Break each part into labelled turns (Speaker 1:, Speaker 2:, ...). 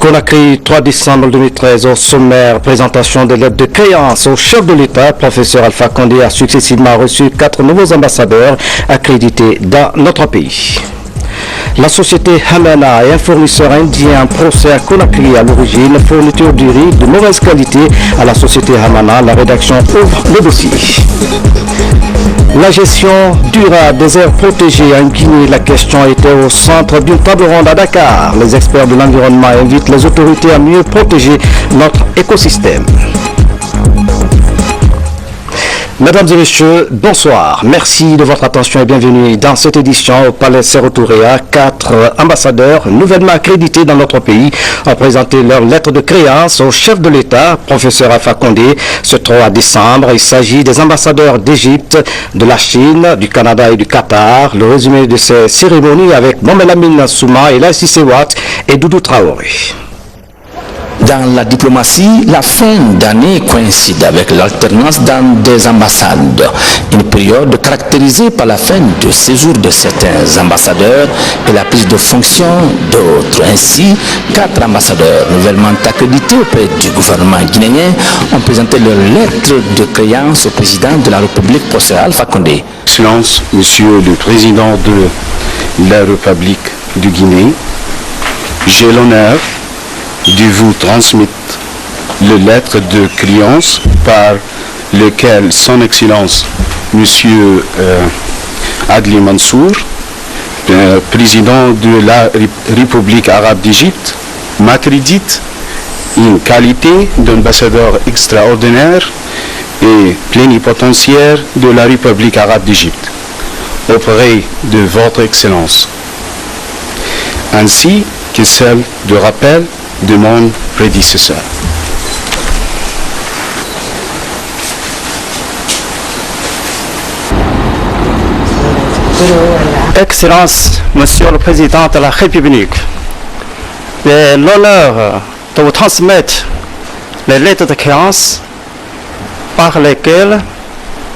Speaker 1: Conakry, 3 décembre 2013, au sommaire, présentation des lettres de créance au chef de l'État. Professeur Alpha Condé a successivement reçu 4 nouveaux ambassadeurs accrédités dans notre pays. La société Hamana et un fournisseur indien procès à Conakry à l'origine, fourniture du riz de mauvaise qualité à la société Hamana. La rédaction ouvre le dossier. La gestion durable des aires protégées en Guinée, la question était au centre d'une table ronde à Dakar. Les experts de l'environnement invitent les autorités à mieux protéger notre écosystème. Mesdames et messieurs, bonsoir. Merci de votre attention et bienvenue dans cette édition au Palais Séro-Touré. 4 ambassadeurs nouvellement accrédités dans notre pays ont présenté leur lettre de créance au chef de l'État, professeur Alpha Condé. Ce 3 décembre, il s'agit des ambassadeurs d'Égypte, de la Chine, du Canada et du Qatar. Le résumé de ces cérémonies avec Mohamed Amin Souma, Elassi Sewat et Doudou Traoré.
Speaker 2: Dans la diplomatie, la fin d'année coïncide avec l'alternance dans des ambassades. Une période caractérisée par la fin de séjour de certains ambassadeurs et la prise de fonction d'autres. Ainsi, 4 ambassadeurs nouvellement accrédités auprès du gouvernement guinéen ont présenté leur lettre de créance au président de la République, professeur Alpha Condé.
Speaker 3: Excellence, Monsieur le Président de la République du Guinée, j'ai l'honneur de vous transmettre les lettres de créance par lesquelles Son Excellence Monsieur Adli Mansour, président de la République arabe d'Égypte, m'accrédite une qualité d'ambassadeur extraordinaire et plénipotentiaire de la République arabe d'Égypte auprès de votre Excellence, ainsi que celle de rappel de mon prédécesseur.
Speaker 1: Excellence, Monsieur le Président de la République, j'ai l'honneur de vous transmettre les lettres de créance par lesquelles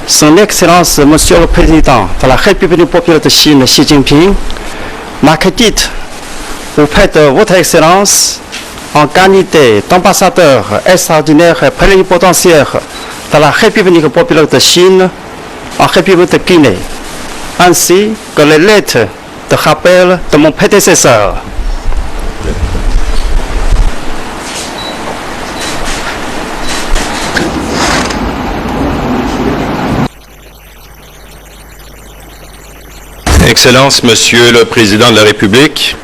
Speaker 1: Son Excellence, Monsieur le Président de la République populaire de Chine, Xi Jinping, m'accrédite auprès de votre Excellence en qualité d'ambassadeur extraordinaire et plénipotentiaire de la République populaire de Chine en République de Guinée, ainsi que les lettres de rappel de mon prédécesseur.
Speaker 4: Excellence, Monsieur le Président de la République,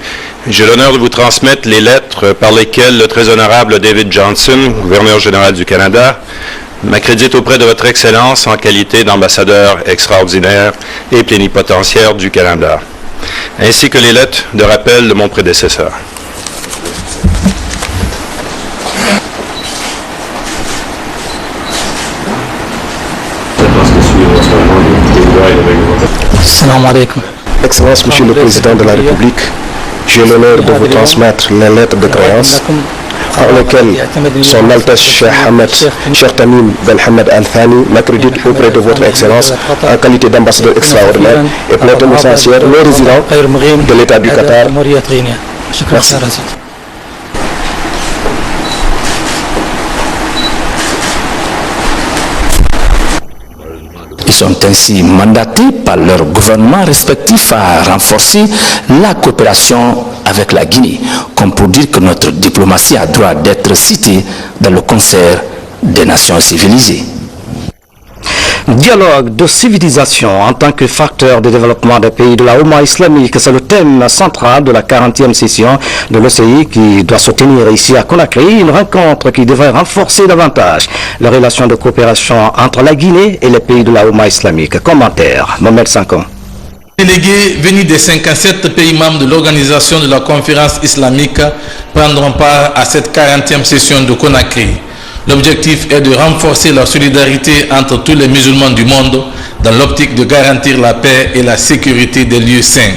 Speaker 4: j'ai l'honneur de vous transmettre les lettres par lesquelles le très honorable David Johnston, gouverneur général du Canada, m'accrédite auprès de votre Excellence en qualité d'ambassadeur extraordinaire et plénipotentiaire du Canada, ainsi que les lettres de rappel de mon prédécesseur.
Speaker 2: Salam alaikum.
Speaker 1: Excellence, Monsieur le Président de la République, j'ai l'honneur de vous transmettre les lettres de créance par lesquelles Son Altesse Cheikh Ahmed Cheikh Tamim Ben Hamad Al Thani m'accrédite auprès de votre Excellence en qualité d'ambassadeur extraordinaire et plénipotentiaire non résident de l'État du Qatar. Merci.
Speaker 2: Ils sont ainsi mandatés par leurs gouvernements respectifs à renforcer la coopération avec la Guinée, comme pour dire que notre diplomatie a droit d'être citée dans le concert des nations civilisées.
Speaker 1: Dialogue de civilisation en tant que facteur de développement des pays de la Oumma islamique, c'est le thème central de la 40e session de l'OCI qui doit se tenir ici à Conakry, une rencontre qui devrait renforcer davantage les relations de coopération entre la Guinée et les pays de la Oumma islamique. Commentaire, Mohamed Sankon.
Speaker 5: Les délégués venus des 57 pays membres de l'organisation de la conférence islamique prendront part à cette 40e session de Conakry. L'objectif est de renforcer la solidarité entre tous les musulmans du monde dans l'optique de garantir la paix et la sécurité des lieux saints.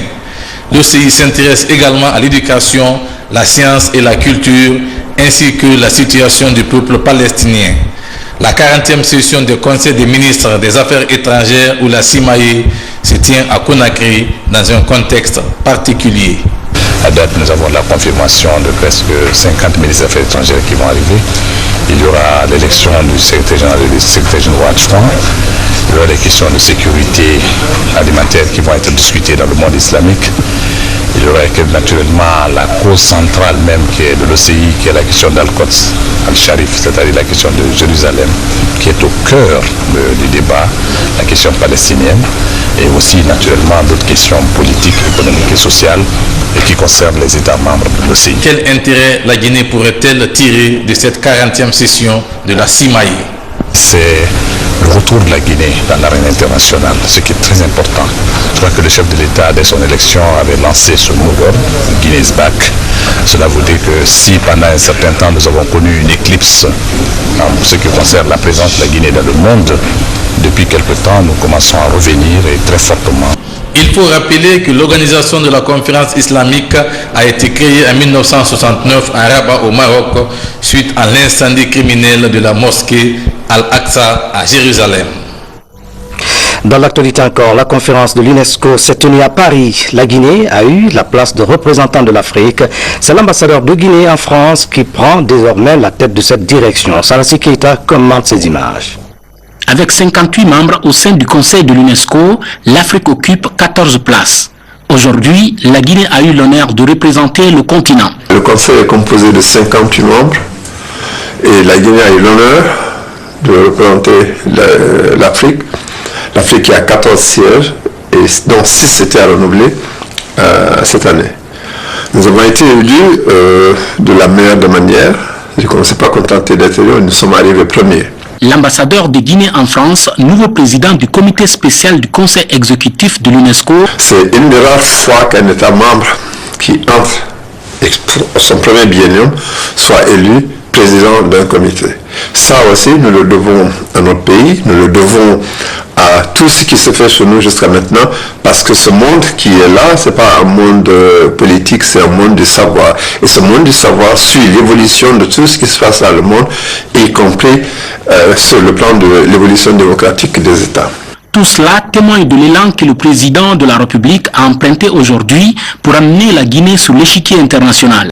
Speaker 5: L'OCI s'intéresse également à l'éducation, la science et la culture, ainsi que la situation du peuple palestinien. La 40e session du Conseil des ministres des Affaires étrangères ou la CIMAE se tient à Conakry dans un contexte particulier.
Speaker 2: À date, nous avons la confirmation de presque 50 ministres des Affaires étrangères qui vont arriver. Il y aura l'élection du secrétaire général et du secrétaire général adjoint. Il y aura des questions de sécurité alimentaire qui vont être discutées dans le monde islamique. Il y aura naturellement la cause centrale même qui est de l'OCI, qui est la question d'Al-Quds, Al-Sharif, c'est-à-dire la question de Jérusalem, qui est au cœur du débat, la question palestinienne, et aussi naturellement d'autres questions politiques, économiques et sociales, et qui concernent les États membres de l'OCI.
Speaker 5: Quel intérêt la Guinée pourrait-elle tirer de cette 40e session de la CIMAI?
Speaker 2: C'est le retour de la Guinée dans l'arène internationale, ce qui est très important. Je crois que le chef de l'État, dès son élection, avait lancé ce mot d'ordre, Guinea's Back. Cela veut dire que si pendant un certain temps nous avons connu une éclipse en ce qui concerne la présence de la Guinée dans le monde, depuis quelque temps nous commençons à revenir et très fortement.
Speaker 5: Il faut rappeler que l'organisation de la conférence islamique a été créée en 1969 à Rabat au Maroc suite à l'incendie criminel de la mosquée Al-Aqsa à Jérusalem.
Speaker 1: Dans l'actualité encore, la conférence de l'UNESCO s'est tenue à Paris. La Guinée a eu la place de représentant de l'Afrique. C'est l'ambassadeur de Guinée en France qui prend désormais la tête de cette direction. Salassi Keita commente ces images.
Speaker 6: Avec 58 membres au sein du Conseil de l'UNESCO, l'Afrique occupe 14 places. Aujourd'hui, la Guinée a eu l'honneur de représenter le continent.
Speaker 7: Le Conseil est composé de 58 membres et la Guinée a eu l'honneur de représenter l'Afrique. L'Afrique qui a 14 sièges et dont 6 étaient à renouveler cette année. Nous avons été élus de la meilleure des manières. Je ne me suis pas contenté d'être élu, nous sommes arrivés premiers.
Speaker 6: L'ambassadeur de Guinée en France, nouveau président du comité spécial du conseil exécutif de l'UNESCO.
Speaker 7: C'est une des rares fois qu'un État membre qui entre son premier biennium soit élu président d'un comité. Ça aussi, nous le devons à notre pays, nous le devons à tout ce qui se fait chez nous jusqu'à maintenant, parce que ce monde qui est là, ce n'est pas un monde politique, c'est un monde du savoir. Et ce monde du savoir suit l'évolution de tout ce qui se passe dans le monde, y compris sur le plan de l'évolution démocratique des États.
Speaker 6: Tout cela témoigne de l'élan que le président de la République a emprunté aujourd'hui pour amener la Guinée sur l'échiquier international.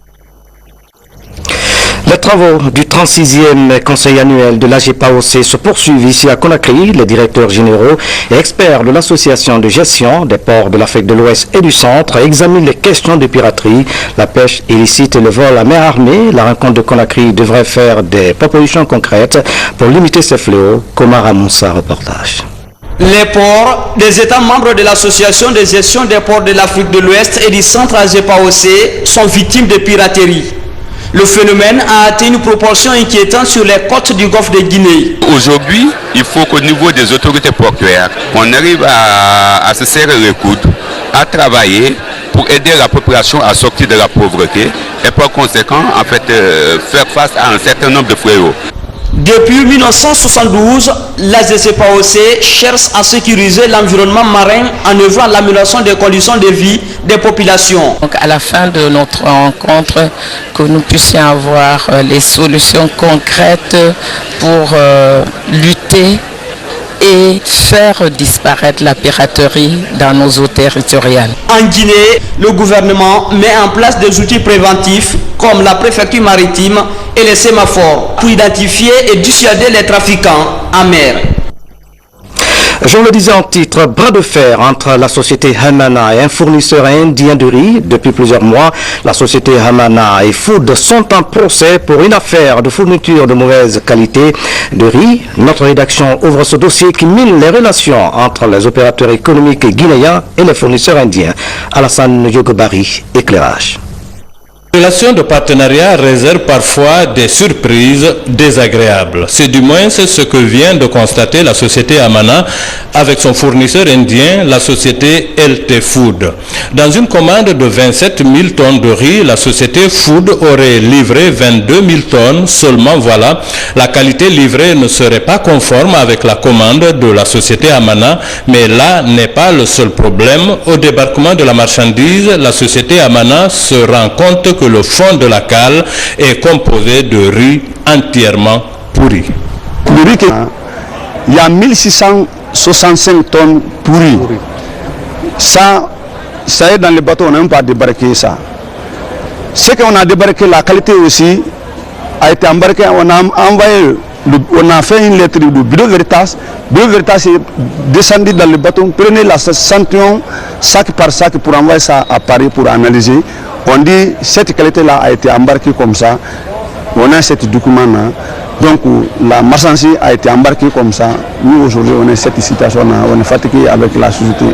Speaker 1: Les travaux du 36e conseil annuel de l'AGPAOC se poursuivent ici à Conakry. Les directeurs généraux et experts de l'association de gestion des ports de l'Afrique de l'Ouest et du Centre examinent les questions de piraterie, la pêche illicite et le vol à main armée. La rencontre de Conakry devrait faire des propositions concrètes pour limiter ces fléaux. Komara Moussa, reportage.
Speaker 8: Les ports des États membres de l'association de gestion des ports de l'Afrique de l'Ouest et du Centre AGPAOC sont victimes de piraterie. Le phénomène a atteint une proportion inquiétante sur les côtes du golfe de Guinée.
Speaker 9: Aujourd'hui, il faut qu'au niveau des autorités portuaires, on arrive à se serrer les coudes, à travailler pour aider la population à sortir de la pauvreté et par conséquent, en fait, faire face à un certain nombre de fléaux.
Speaker 8: Depuis 1972, l'AGPAOC cherche à sécuriser l'environnement marin en œuvrant à l'amélioration des conditions de vie des populations.
Speaker 10: Donc à la fin de notre rencontre, que nous puissions avoir les solutions concrètes pour lutter et faire disparaître la piraterie dans nos eaux territoriales.
Speaker 8: En Guinée, le gouvernement met en place des outils préventifs comme la préfecture maritime et les sémaphores pour identifier et dissuader les trafiquants en mer.
Speaker 1: Je vous le disais en titre, bras de fer entre la société Hamana et un fournisseur indien de riz. Depuis plusieurs mois, la société Hamana et Food sont en procès pour une affaire de fourniture de mauvaise qualité de riz. Notre rédaction ouvre ce dossier qui mine les relations entre les opérateurs économiques guinéens et les fournisseurs indiens. Alassane Yogobari, éclairage.
Speaker 11: Les relations de partenariat réservent parfois des surprises désagréables. C'est du moins ce que vient de constater la société Hamana avec son fournisseur indien, la société LT Food. Dans une commande de 27 000 tonnes de riz, la société Food aurait livré 22 000 tonnes. Seulement voilà, la qualité livrée ne serait pas conforme avec la commande de la société Hamana, mais là n'est pas le seul problème. Au débarquement de la marchandise, la société Hamana se rend compte que le fond de la cale est composé de riz entièrement pourri.
Speaker 12: Le riz, il y a 1665 tonnes pourries. Ça est dans le bateau, on n'a même pas débarqué ça. Ce qu'on a débarqué, la qualité aussi a été embarquée. On a fait une lettre du Bureau Veritas. Bureau Veritas est descendu dans le bateau, prenez l'échantillon sac par sac pour envoyer ça à Paris pour analyser. On dit cette qualité-là a été embarquée comme ça. On a ce document-là. Donc la marchandise a été embarquée comme ça. Nous aujourd'hui on est cette situation-là, on est fatigué avec la société.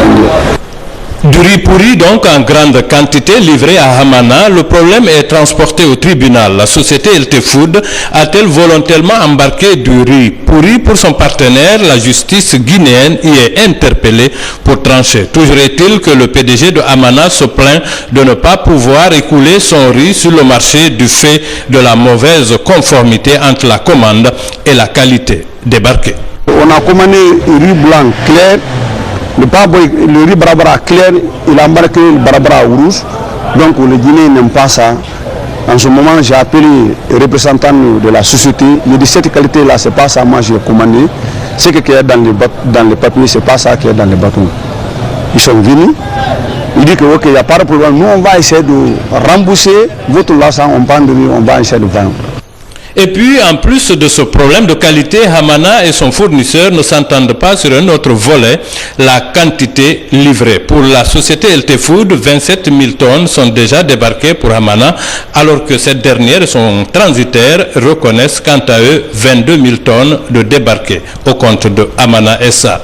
Speaker 11: Du riz pourri donc en grande quantité livré à Hamana, le problème est transporté au tribunal. La société LT Food a-t-elle volontairement embarqué du riz pourri pour son partenaire? La justice guinéenne y est interpellée pour trancher. Toujours est-il que le PDG de Hamana se plaint de ne pas pouvoir écouler son riz sur le marché du fait de la mauvaise conformité entre la commande et la qualité débarquée.
Speaker 12: On a commandé riz blanc clair. Le riz barabara clair, il a embarqué le barabara rouge. Donc les Guinéens n'aiment pas ça. En ce moment, j'ai appelé les représentants de la société. Il dit cette qualité-là, c'est pas ça, moi j'ai commandé. Ce qui est dans les papiers, c'est pas ça qui est dans les bateaux. Ils sont venus. Il dit que ok, il n'y a pas de problème. Nous, on va essayer de rembourser votre l'argent, on vend de riz, on va essayer de vendre.
Speaker 11: Et puis, en plus de ce problème de qualité, Hamana et son fournisseur ne s'entendent pas sur un autre volet, la quantité livrée. Pour la société LT Food, 27 000 tonnes sont déjà débarquées pour Hamana, alors que cette dernière et son transitaire reconnaissent quant à eux 22 000 tonnes de débarquées au compte de Hamana SA.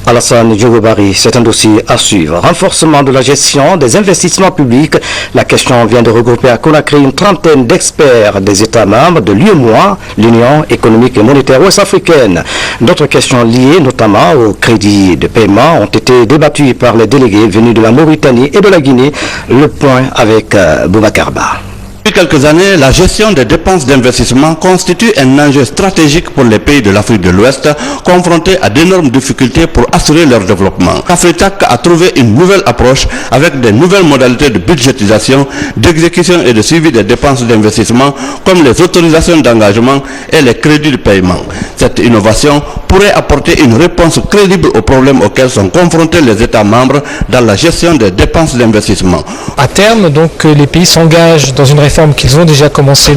Speaker 13: Alassane Djougobari, c'est un dossier à suivre. Renforcement de la gestion des investissements publics. La question vient de regrouper à Conakry une trentaine d'experts des États membres de l'UEMOA, l'Union économique et monétaire ouest-africaine. D'autres questions liées notamment au crédit de paiement ont été débattues par les délégués venus de la Mauritanie et de la Guinée. Le point avec Boubacar Ba.
Speaker 14: Depuis quelques années, la gestion des dépenses d'investissement constitue un enjeu stratégique pour les pays de l'Afrique de l'Ouest, confrontés à d'énormes difficultés pour assurer leur développement. Afritac a trouvé une nouvelle approche avec des nouvelles modalités de budgétisation, d'exécution et de suivi des dépenses d'investissement, comme les autorisations d'engagement et les crédits de paiement. Cette innovation pourrait apporter une réponse crédible aux problèmes auxquels sont confrontés les États membres dans la gestion des dépenses d'investissement.
Speaker 15: À terme, donc, les pays s'engagent dans une réforme qu'ils ont déjà commencé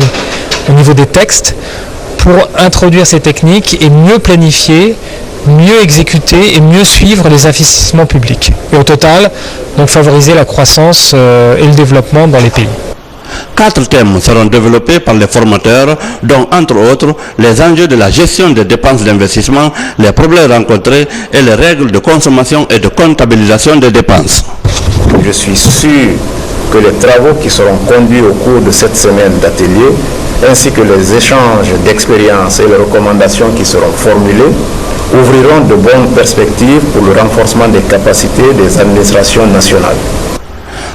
Speaker 15: au niveau des textes pour introduire ces techniques et mieux planifier, mieux exécuter et mieux suivre les investissements publics. Et au total, donc favoriser la croissance et le développement dans les pays.
Speaker 14: 4 thèmes seront développés par les formateurs, dont entre autres les enjeux de la gestion des dépenses d'investissement, les problèmes rencontrés et les règles de consommation et de comptabilisation des dépenses.
Speaker 16: Je suis sûr que les travaux qui seront conduits au cours de cette semaine d'atelier, ainsi que les échanges d'expériences et les recommandations qui seront formulées, ouvriront de bonnes perspectives pour le renforcement des capacités des administrations nationales.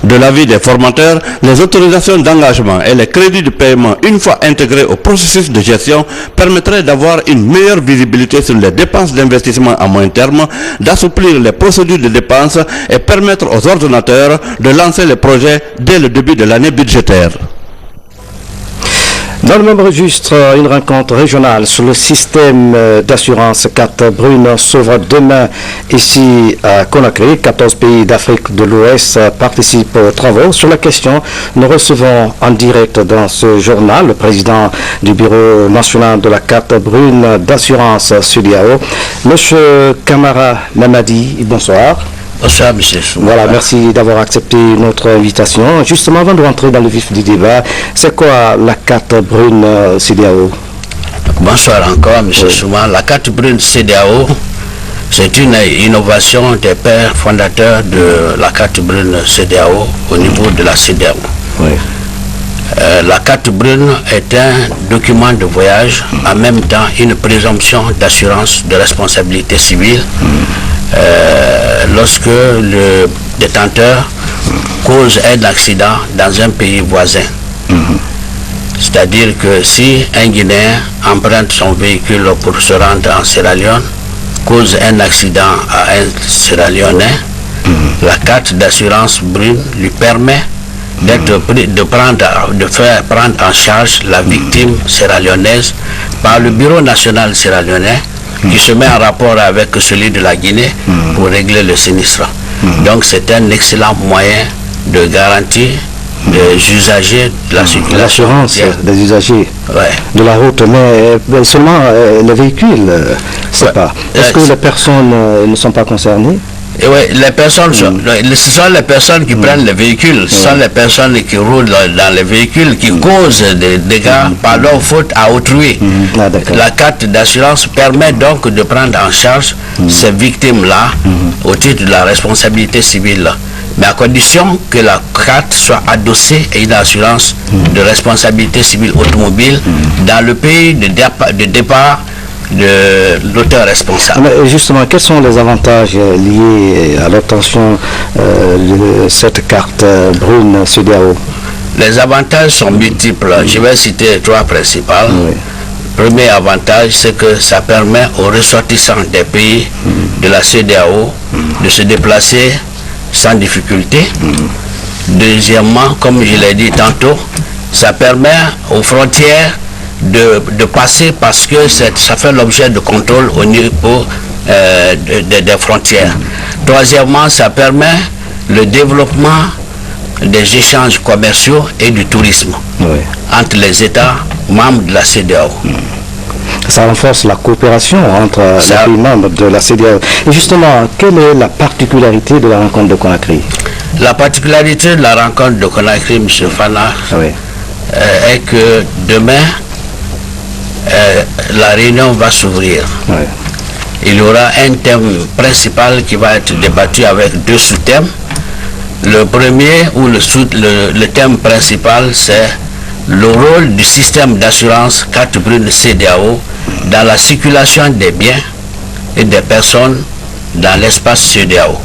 Speaker 14: De l'avis des formateurs, les autorisations d'engagement et les crédits de paiement, une fois intégrés au processus de gestion, permettraient d'avoir une meilleure visibilité sur les dépenses d'investissement à moyen terme, d'assouplir les procédures de dépenses et permettre aux ordonnateurs de lancer les projets dès le début de l'année budgétaire.
Speaker 13: Dans le même registre, une rencontre régionale sur le système d'assurance carte brune s'ouvre demain ici à Conakry. 14 pays d'Afrique de l'Ouest participent aux travaux sur la question. Nous recevons en direct dans ce journal le président du Bureau national de la carte brune d'assurance CEDEAO, M. Kamara Mamadi. Bonsoir.
Speaker 17: Bonsoir, M. Souma.
Speaker 13: Voilà, merci d'avoir accepté notre invitation. Justement, avant de rentrer dans le vif du débat, c'est quoi la carte brune CEDEAO?
Speaker 17: Bonsoir encore, M. Souma. La carte brune CEDEAO, c'est une innovation des pères fondateurs de la carte brune CEDEAO au niveau de la CEDEAO.
Speaker 13: Oui.
Speaker 17: La carte brune est un document de voyage, en même temps une présomption d'assurance de responsabilité civile. Lorsque le détenteur cause un accident dans un pays voisin. C'est-à-dire que si un Guinéen emprunte son véhicule pour se rendre en Sierra Leone, cause un accident à un Sierra Leonais, la carte d'assurance brune lui permet de faire prendre en charge la victime sierra-léonaise par le Bureau national sierra-léonais qui se met en rapport avec celui de la Guinée pour régler le sinistre. Donc c'est un excellent moyen de garantie des usagers de la circulation.
Speaker 13: L'assurance des usagers
Speaker 17: Ouais.
Speaker 13: de la route, mais seulement les véhicules, c'est pas. Est-ce que les personnes ne sont pas concernées?
Speaker 17: Et ouais, les personnes ce sont les personnes qui prennent les véhicules, ce sont les personnes qui roulent dans les véhicules qui causent des dégâts par leur faute à autrui. La carte d'assurance permet donc de prendre en charge ces victimes-là au titre de la responsabilité civile. Mais à condition que la carte soit adossée à une assurance de responsabilité civile automobile dans le pays de départ de l'auteur responsable.
Speaker 13: Mais justement, quels sont les avantages liés à l'obtention de cette carte brune CEDEAO?
Speaker 17: Les avantages sont multiples. Je vais citer trois principaux. Le premier avantage, c'est que ça permet aux ressortissants des pays de la CEDEAO de se déplacer sans difficulté. Deuxièmement, comme je l'ai dit tantôt, ça permet aux frontières de passer parce que ça fait l'objet de contrôle au niveau des frontières. Troisièmement, ça permet le développement des échanges commerciaux et du tourisme entre les États membres de la CEDEAO.
Speaker 13: Ça renforce la coopération entre les pays membres de la CEDEAO. Et justement, quelle est la particularité de la rencontre de Conakry?
Speaker 17: La particularité de la rencontre de Conakry, M. Fana, est que demain, la réunion va s'ouvrir. Il y aura un thème principal qui va être débattu avec deux sous-thèmes. Le premier, ou le thème principal, c'est le rôle du système d'assurance carte brune CEDEAO dans la circulation des biens et des personnes dans l'espace CEDEAO.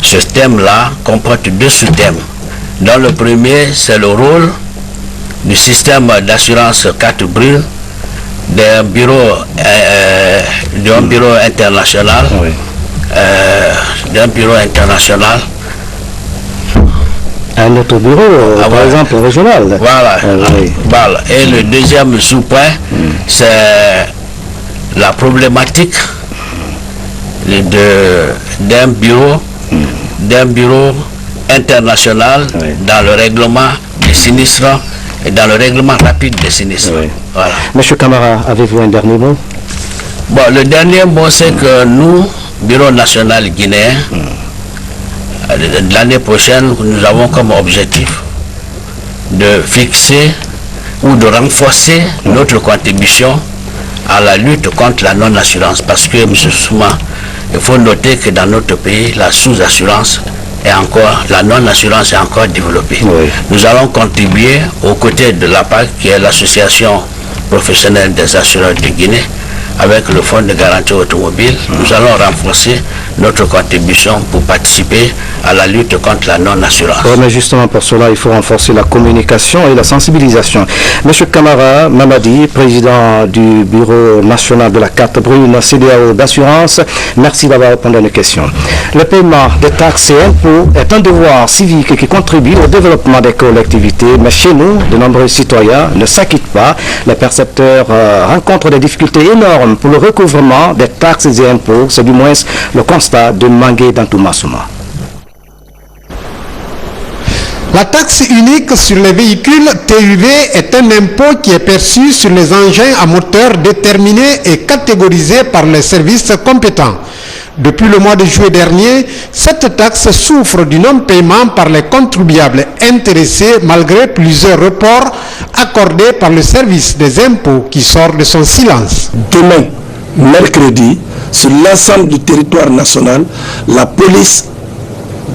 Speaker 17: Ce thème-là comporte deux sous-thèmes. Dans le premier, c'est le rôle du système d'assurance carte brune d'un bureau international,
Speaker 13: un autre bureau, par exemple régional.
Speaker 17: Voilà. Et le deuxième sous-point, c'est la problématique d'un bureau international dans le règlement des sinistres et dans le règlement rapide des sinistres. Voilà.
Speaker 13: Monsieur Camara, avez-vous un dernier mot?
Speaker 17: Bon, le dernier mot, c'est que nous, Bureau national guinéen, l'année prochaine, nous avons comme objectif de fixer ou de renforcer notre contribution à la lutte contre la non-assurance. Parce que, M. Souma, il faut noter que dans notre pays, la sous-assurance est encore, la non-assurance est encore développée. Nous allons contribuer aux côtés de l'APAC, qui est l'association professionnelle des assureurs de Guinée, avec le fonds de garantie automobile. Nous allons renforcer notre contribution pour participer à la lutte contre la non-assurance.
Speaker 13: Mais justement pour cela, il faut renforcer la communication et la sensibilisation. Monsieur Camara Mamadi, président du Bureau national de la carte brune CEDEAO d'assurance, merci d'avoir répondu à nos questions. Le paiement des taxes et impôts est un devoir civique qui contribue au développement des collectivités, mais chez nous, de nombreux citoyens ne s'acquittent pas. Les percepteurs rencontrent des difficultés énormes pour le recouvrement des taxes et impôts. C'est du moins le constat de Mangué Dantoumassouma.
Speaker 18: La taxe unique sur les véhicules TUV est un impôt qui est perçu sur les engins à moteur déterminés et catégorisés par les services compétents. Depuis le mois de juillet dernier, cette taxe souffre du non-paiement par les contribuables intéressés malgré plusieurs reports accordés par le service des impôts qui sort de son silence.
Speaker 19: Demain, mercredi, sur l'ensemble du territoire national, la police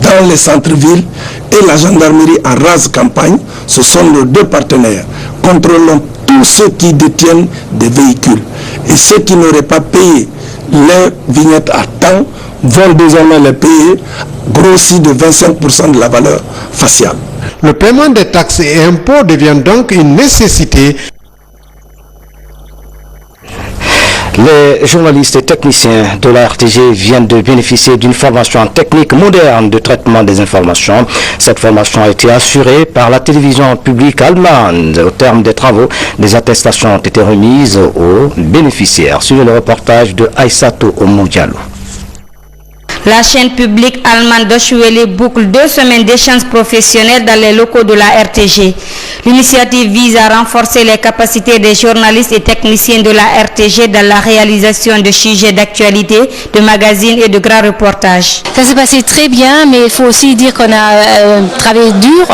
Speaker 19: dans les centres-villes et la gendarmerie en rase campagne, ce sont nos deux partenaires. Contrôlons tous ceux qui détiennent des véhicules. Et ceux qui n'auraient pas payé les vignettes à temps vont désormais les payer grossi de 25% de la valeur faciale.
Speaker 18: Le paiement des taxes et impôts devient donc une nécessité.
Speaker 13: Les journalistes et techniciens de la RTG viennent de bénéficier d'une formation technique moderne de traitement des informations. Cette formation a été assurée par la télévision publique allemande. Au terme des travaux, des attestations ont été remises aux bénéficiaires. Suivez le reportage de Aïssato Omoudjalou.
Speaker 20: La chaîne publique allemande Deutsche Welle boucle 2 semaines d'échanges professionnels dans les locaux de la RTG. L'initiative vise à renforcer les capacités des journalistes et techniciens de la RTG dans la réalisation de sujets d'actualité, de magazines et de grands reportages.
Speaker 21: Ça s'est passé très bien, mais il faut aussi dire qu'on a travaillé dur.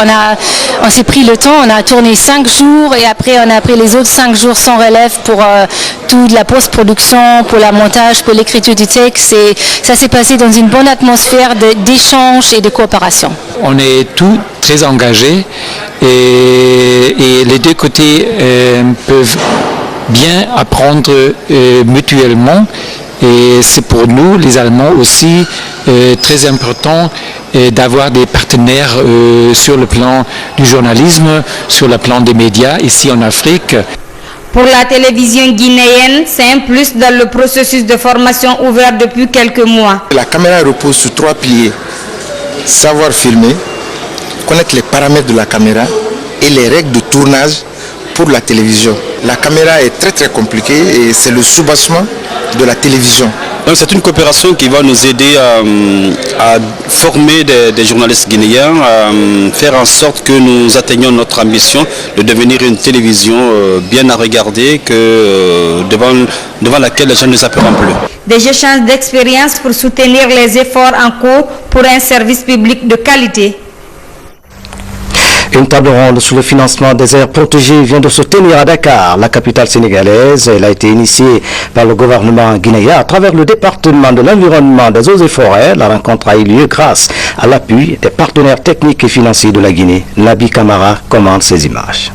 Speaker 21: On s'est pris le temps, on a tourné 5 jours et après on a pris les autres 5 jours sans relève pour toute la post-production, pour le montage, pour l'écriture du texte. Et ça s'est passé dans une bonne atmosphère d'échange et de coopération.
Speaker 22: On est tous très engagés et les deux côtés peuvent bien apprendre mutuellement. Et c'est pour nous, les Allemands aussi, très important d'avoir des partenaires sur le plan du journalisme, sur le plan des médias ici en Afrique.
Speaker 20: Pour la télévision guinéenne, c'est un plus dans le processus de formation ouvert depuis quelques mois.
Speaker 23: La caméra repose sur 3 piliers. Savoir filmer, connaître les paramètres de la caméra et les règles de tournage pour la télévision. La caméra est très compliquée et c'est le soubassement de la télévision.
Speaker 24: Donc c'est une coopération qui va nous aider à former des journalistes guinéens, à faire en sorte que nous atteignions notre ambition de devenir une télévision bien à regarder, devant laquelle les gens ne s'appuieront plus.
Speaker 20: Des échanges d'expérience pour soutenir les efforts en cours pour un service public de qualité.
Speaker 13: Une table ronde sur le financement des aires protégées vient de se tenir à Dakar, la capitale sénégalaise. Elle a été initiée par le gouvernement guinéen à travers le département de l'environnement, des eaux et forêts. La rencontre a eu lieu grâce à l'appui des partenaires techniques et financiers de la Guinée. Nabi Camara commande ces images.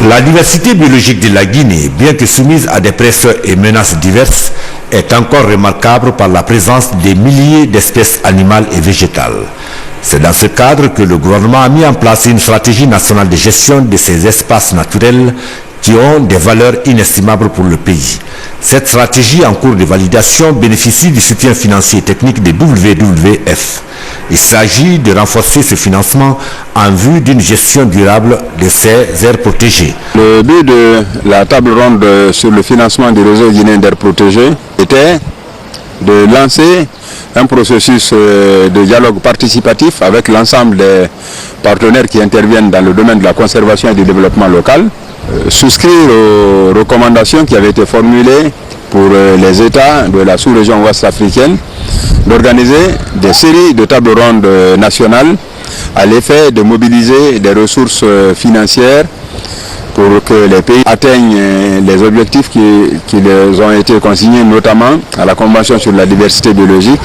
Speaker 25: La diversité biologique de la Guinée, bien que soumise à des pressions et menaces diverses, est encore remarquable par la présence des milliers d'espèces animales et végétales. C'est dans ce cadre que le gouvernement a mis en place une stratégie nationale de gestion de ces espaces naturels qui ont des valeurs inestimables pour le pays. Cette stratégie en cours de validation bénéficie du soutien financier et technique de WWF. Il s'agit de renforcer ce financement en vue d'une gestion durable de ces aires protégées.
Speaker 26: Le but de la table ronde sur le financement du réseau guinéen d'aires protégées était de lancer un processus de dialogue participatif avec l'ensemble des partenaires qui interviennent dans le domaine de la conservation et du développement local, souscrire aux recommandations qui avaient été formulées pour les États de la sous-région ouest africaine, d'organiser des séries de tables rondes nationales à l'effet de mobiliser des ressources financières pour que les pays atteignent les objectifs qui les ont été consignés, notamment à la Convention sur la diversité biologique,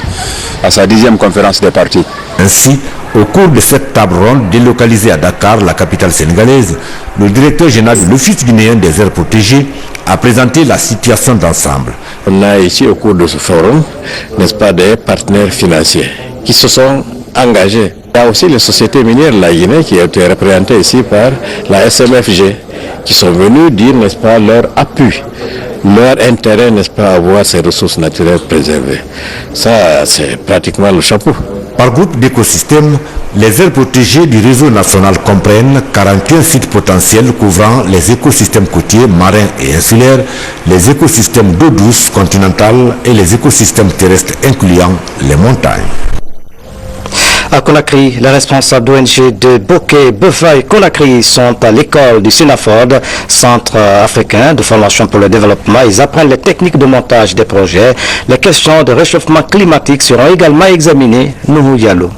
Speaker 26: à sa 10e conférence des parties.
Speaker 25: Ainsi, au cours de cette table ronde délocalisée à Dakar, la capitale sénégalaise, le directeur général de l'Office guinéen des aires protégées a présenté la situation d'ensemble.
Speaker 16: On a ici au cours de ce forum, n'est-ce pas, des partenaires financiers qui se sont engagés. Il y a aussi les sociétés minières de la Guinée qui ont été représentées ici par la SMFG, qui sont venus dire, n'est-ce pas, leur appui, leur intérêt, n'est-ce pas, à voir ces ressources naturelles préservées. Ça, c'est pratiquement le chapeau.
Speaker 25: Par groupe d'écosystèmes, les aires protégées du réseau national comprennent 41 sites potentiels couvrant les écosystèmes côtiers, marins et insulaires, les écosystèmes d'eau douce continentale et les écosystèmes terrestres incluant les montagnes.
Speaker 13: À Conakry, les responsables d'ONG de Bokeh, Befa et Conakry sont à l'école du Sénaford, centre africain de formation pour le développement. Ils apprennent les techniques de montage des projets. Les questions de réchauffement climatique seront également examinées. Nouhou Diallo.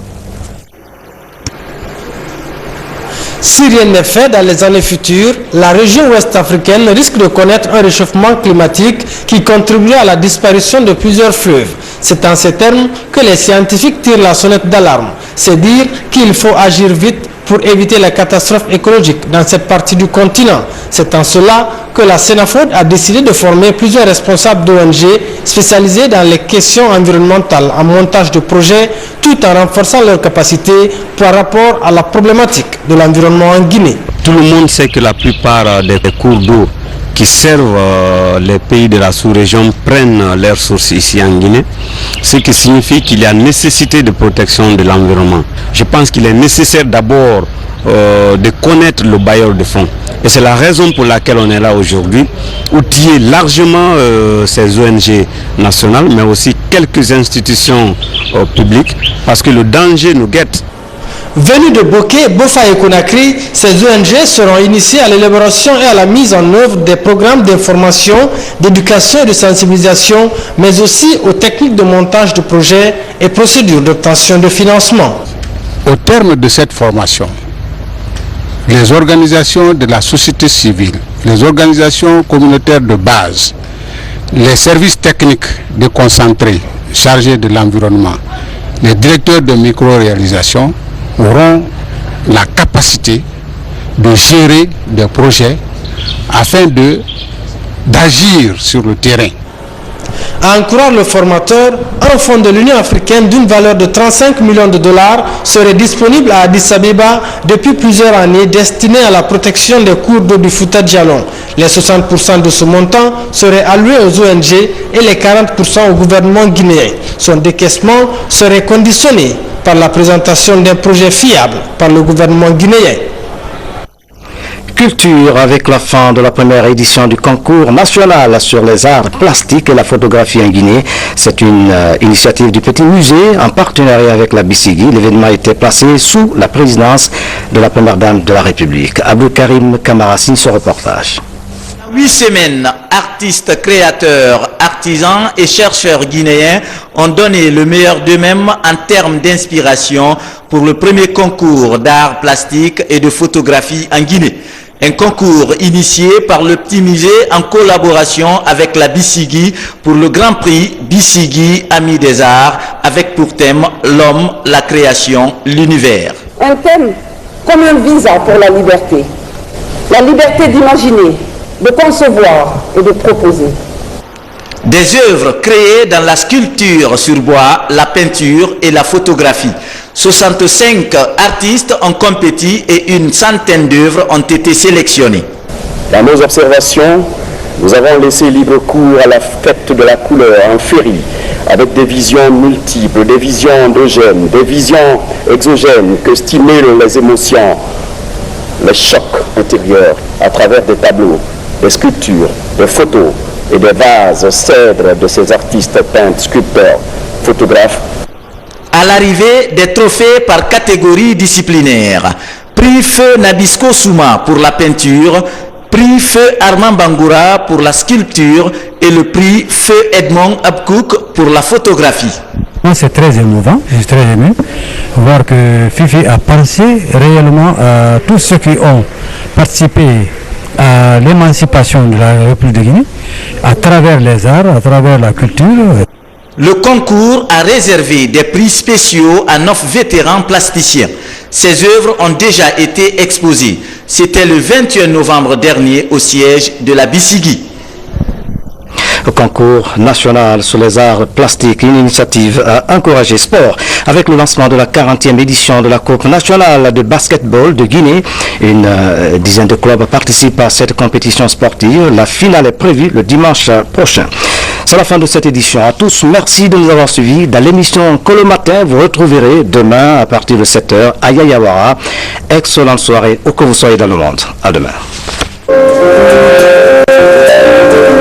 Speaker 27: Si rien n'est fait dans les années futures, la région ouest africaine risque de connaître un réchauffement climatique qui contribuera à la disparition de plusieurs fleuves. C'est en ces termes que les scientifiques tirent la sonnette d'alarme. C'est dire qu'il faut agir vite pour éviter la catastrophe écologique dans cette partie du continent. C'est en cela que la Sénafod a décidé de former plusieurs responsables d'ONG spécialisés dans les questions environnementales en montage de projets, tout en renforçant leurs capacités par rapport à la problématique de l'environnement en Guinée.
Speaker 28: Tout le monde sait que la plupart des cours d'eau qui servent les pays de la sous-région prennent leurs sources ici en Guinée, ce qui signifie qu'il y a nécessité de protection de l'environnement. Je pense qu'il est nécessaire d'abord de connaître le bailleur de fonds. Et c'est la raison pour laquelle on est là aujourd'hui, outiller largement ces ONG nationales, mais aussi quelques institutions publiques, parce que le danger nous guette.
Speaker 27: Venus de Bokeh, Bofa et Conakry, ces ONG seront initiées à l'élaboration et à la mise en œuvre des programmes d'information, d'éducation et de sensibilisation, mais aussi aux techniques de montage de projets et procédures d'obtention de financement.
Speaker 2: Au terme de cette formation, les organisations de la société civile, les organisations communautaires de base, les services techniques déconcentrés chargés de l'environnement, les directeurs de micro-réalisation auront la capacité de gérer des projets afin d'agir sur le terrain.
Speaker 27: À en croire le formateur, un fonds de l'Union africaine d'une valeur de 35 millions de dollars serait disponible à Addis Abeba depuis plusieurs années, destiné à la protection des cours d'eau du Fouta Djallon. Les 60% de ce montant seraient alloués aux ONG et les 40% au gouvernement guinéen. Son décaissement serait conditionné par la présentation d'un projet fiable par le gouvernement guinéen.
Speaker 13: Culture avec la fin de la première édition du concours national sur les arts plastiques et la photographie en Guinée. C'est une initiative du Petit Musée en partenariat avec la BICIGI. L'événement a été placé sous la présidence de la première dame de la République. Abdou Karim Kamara signe ce reportage.
Speaker 3: 8 semaines, artistes, créateurs, artisans et chercheurs guinéens ont donné le meilleur d'eux-mêmes en termes d'inspiration pour le premier concours d'art plastique et de photographie en Guinée. Un concours initié par le Petit Musée en collaboration avec la BICIGI pour le Grand Prix BICIGI Amis des Arts, avec pour thème l'homme, la création, l'univers.
Speaker 4: Un thème comme un visa pour la liberté d'imaginer, de concevoir et de proposer.
Speaker 3: Des œuvres créées dans la sculpture sur bois, la peinture et la photographie. 65 artistes ont compéti et une centaine d'œuvres ont été sélectionnées.
Speaker 5: Dans nos observations, nous avons laissé libre cours à la fête de la couleur en féerie, avec des visions multiples, des visions endogènes, des visions exogènes que stimulent les émotions, les chocs intérieurs à travers des tableaux, des sculptures, des photos et des vases cèdres de ces artistes peintres, sculpteurs, photographes.
Speaker 3: À l'arrivée, des trophées par catégorie disciplinaire. Prix Feu Nabisco Souma pour la peinture, prix Feu Armand Bangoura pour la sculpture et le prix Feu Edmond Abkouk pour la photographie.
Speaker 6: Moi, c'est très émouvant, je suis très ému, voir que Fifi a pensé réellement à tous ceux qui ont participé à l'émancipation de la République de Guinée, à travers les arts, à travers la culture.
Speaker 3: Le concours a réservé des prix spéciaux à 9 vétérans plasticiens. Ces œuvres ont déjà été exposées. C'était le 21 novembre dernier au siège de la BICIGI.
Speaker 13: Le concours national sur les arts plastiques, une initiative à encourager sport. Avec le lancement de la 40e édition de la Coupe nationale de basketball de Guinée, une dizaine de clubs participent à cette compétition sportive. La finale est prévue le dimanche prochain. C'est la fin de cette édition. À tous, merci de nous avoir suivis. Dans l'émission Colo Matin, vous retrouverez demain à partir de 7h à Yayawara. Excellente soirée où que vous soyez dans le monde. À demain.